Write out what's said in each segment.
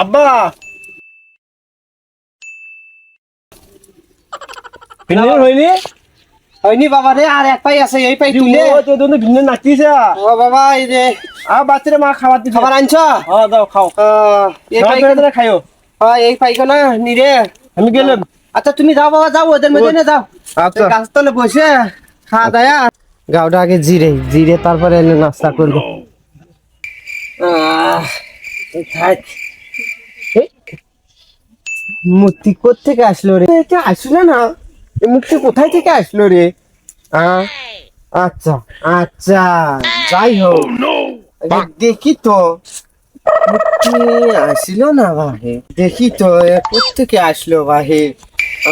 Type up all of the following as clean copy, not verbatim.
আব্বা ভিন্ন হয়নি হয়নি বাবা রে, আর এক পাই আছে, এই পাই তুলে ভিন্ন নাচিছে ও বাবা। এই যে বাচ্চারা মা খাবার দিচ্ছে। খাবার আনছ? দাও খাও। এই পাই খাইও। এই পাইকো না নিরে আমি গেলাম। আচ্ছা তুমি যাও বাবা, যাও ওদের মধ্যে যাও। আচ্ছা গাছ তলে বসে খাওয়া দায়া গাওটা আগে জিরে জিরে তারপরে এলে নাস্তা করবো। মূর্তি কোথেকে আসলো রে? এটা আসলো না, এই মূর্তি কোথায় থেকে আসলো রে? আচ্ছা আচ্ছা, যাই হোক দেখি তো মূর্তি আসিল না বাহে, দেখি তো কোথেকে আসলো বাহে।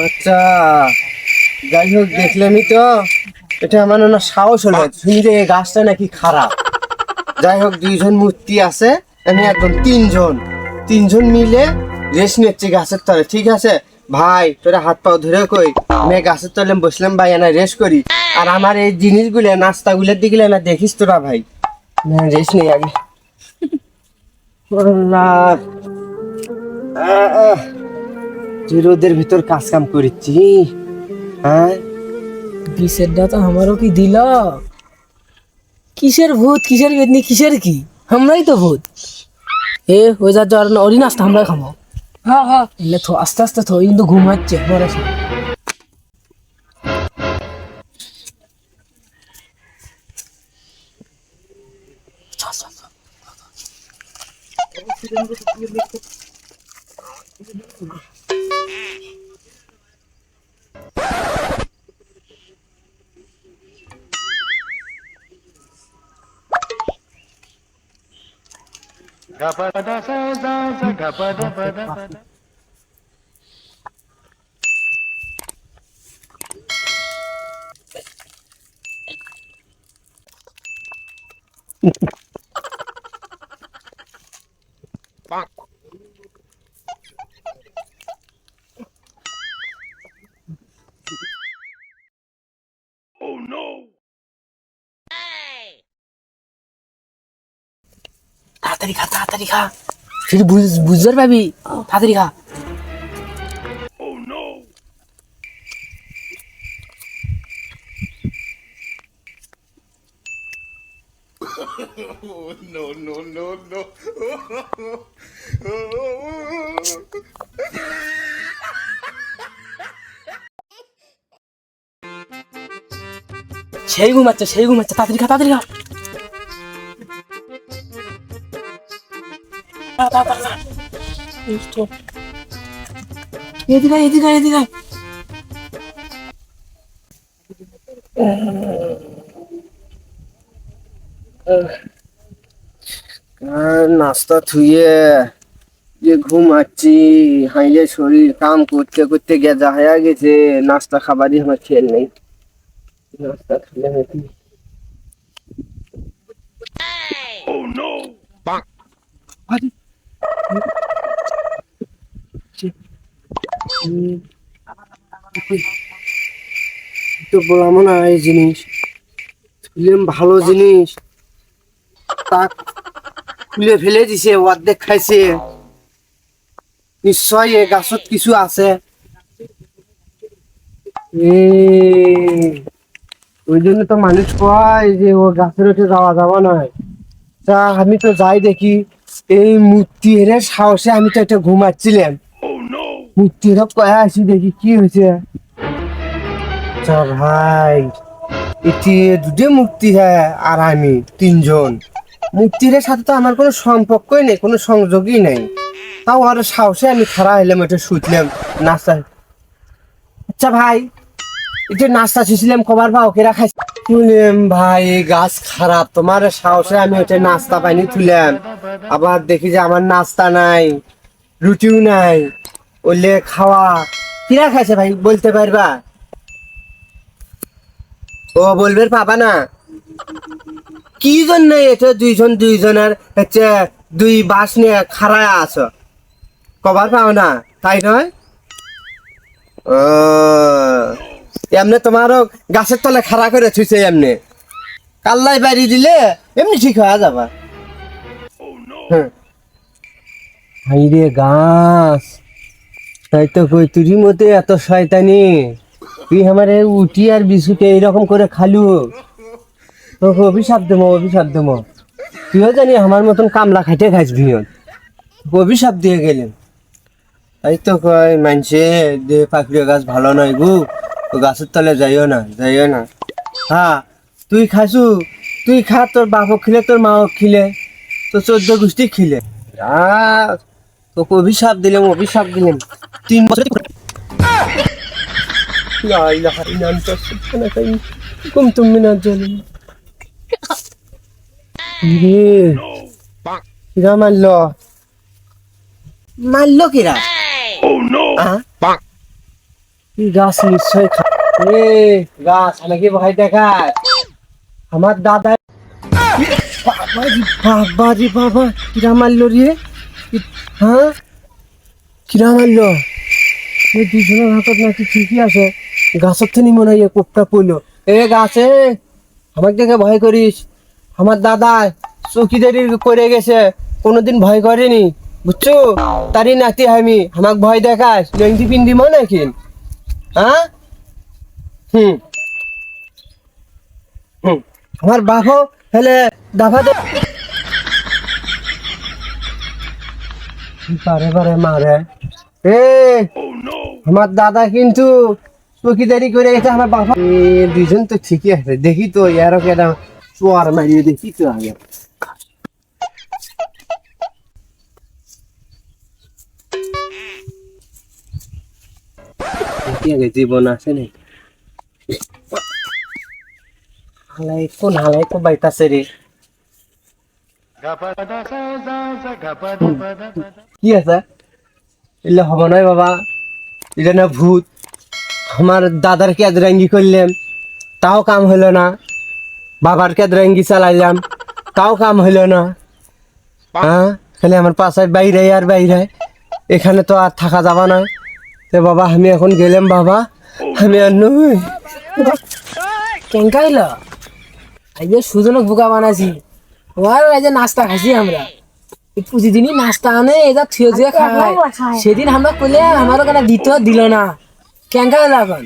আচ্ছা যাই হোক দেখলামই তো, এটা আমার না সাহস হলো শুনি যে এই গাছটা নাকি খারাপ। যাই হোক দুইজন মূর্তি আছে, আমি একদম তিনজন মিলে রেস্ট নিচ্ছি গাছের তলে। ঠিক আছে ভাই, তোরা হাত পাও ধরে কই আমি গাছের তলে বসলাম ভাই, না রেস্ট করি। আর আমার এই জিনিসগুলো নাস্তাগুলোর দিকে না দেখিস তোরা ভাই, রেস্ট নেই আগে। রোদের ভিতর কাজ কাম করেছি। হ্যাঁ বিষেরটা তো আমারও কি দিল? কিসের ভূত, কিসের বেদনি, কিসের কি? আমরাই তো ভূত। ওই যা জ্বর না, ওরই নাস্তা আমরা খাবো। হ্যাঁ হ্যাঁ, এলে থো আস্তে আস্তে থো, কিন্তু ঘুমাচ্ছে মরে। তাড়াতাড়ি খা, তাড়াতাড়ি খা, ফির বুঝতে পাবি। তাড়াতাড়ি খা। সেই ঘুমাচ্ছে, তাড়াতাড়ি খা, তাড়াতাড়ি খা। এদিকে আয়, এদিকে আয়, এদিকে আয়। নাস্তা থুয়ে যে ঘুমাচ্ছি, হাইলে শরীর কাম করতে করতে গেজা হয়ে গেছে। নাস্তা খাবারই আমার খেয়াল নেই। নাস্তা খেলে নাকি তো বললাম না এই জিনিস ভালো জিনিস, তা খুলে ফেলে দিছে, অর্ধেক খাইছে। নিশ্চয় এ গাছত কিছু আছে। ওই জন্য তো মানুষ কয় যে ও গাছের উঠে যাওয়া যাওয়া নয়। তা আমি তো যাই দেখি, এই মূর্তি এর সাহসে আমি তো একটা ঘুমাচ্ছিলাম, মূর্তি এর কয়া আসি দেখি কি হয়েছে। ভাই এটি দুটো মূর্তি, হ্যাঁ, আর আমি তিনজন। মূর্তির সাথে তো আমার কোনো সম্পর্কই নেই, কোনো সংযোগই নেই। তাও আর সাহসে আমি খাড়া হইলাম, এটা শুতলাম নাস্তা। আচ্ছা ভাই, এটা নাস্তা শুছিলাম কবার বা ওকেরা খাই ভাই, এই গাছ খারাপ, তোমার সাহসে আমি ওটা নাস্তা পাইনি তুলাম। আবার দেখি যে আমার নাস্তা নাই, রুটিও নাই, ওলে খাওয়া কিরা খাইছে ভাই বলতে পারবা? ও বলবে পাবা না কি জন্য এটা দুইজনের হচ্ছে দুই বাস নিয়ে খাড়ায় আছো, কবার পাও না তাই নয়? ও এমনি তোমারও গাছের তলে খাড়া করে থুইছে, এমনি কাল্লাই বাড়ি দিলে এমনি ঠিক হয়ে যাবা। হ্যাঁ হাই রে গাছ, তাই তো কই তুই মতে এত শয়তানি, তুই আমারে উঠি আর বিছুটে এইরকম করে খালু, তোকে অভিশাপ দেবো, তুইও জানি আমার মতন কামলা খাইতে খাইস ভিয়ন, অভিশাপ দিয়ে গেলেন। তাই তো কয় মানছে যে পাখির গাছ ভালো নয় গু, তো গাছের তলে যাইও না। হ্যাঁ তুই খাসু, তুই খা, তোর বাপক খিলে, তোর মাও খিলে, তোর 14 গোষ্ঠী খিলে। তোকে অভিশাপ দিলাম 3 বছর তুমি না জানি কিরা মারলো কিরা? গাছ নিশ্চয় গাছ আমাকে ভয় দেখায়। আমার দাদা বাবা কিরা মারলো রে? হ্যাঁ কিরা মারলো? দুজনের হাতত নাকি ঠিকই আছে, গাছের থেকে মনে হয় কোপটা পড়লো। এ গাছে আমাকে দেখে ভয় করিস? আমার দাদা চৌকিদারি করে গেছে, কোনোদিন ভয় করেনি, বুঝছো? তারই নাতি আমি, আমাকে ভয় দেখাস? লেংটি পিন্দি মো নাকি? হ্যাঁ আমার বাপও হেলে দাফা দে বারে মারে। আমার দাদা কিন্তু চৌকিদারি করে গেছে, আমার বাবা দুজন তো ঠিকই আছে। দেখি তো এরও কেন চোয়ার মারিয়ে দেখি তো আগে। জীবন আছে নি কোন হালাই তো বাইতাছে রে। কি আছে এলে হব নয় বাবা, এটা না ভূত। আমার দাদার কেদরাঙ্গি করলাম, তাও কাম হলো না। বাবার কেদরাঙ্গি চালাইলাম, তাও কাম হলো না। হ্যাঁ খালি আমার পাশে বাইরে আর বাইরে, এখানে তো আর থাকা যাবা না। তো বাবা আমি এখন গেলাম বাবা, আমি আর নই। কেঙ্কা হইল? আইবে সুজনক বোকা বানাইছি, ওর এই যে নাস্তা খাইছি আমরা। প্রতিদিনই নাস্তা আনে, এটা থিয়ে খায়। সেদিন আমরা কইলে আমার ওখানে দিত দিল না, কেঙ্কা হইল এখন?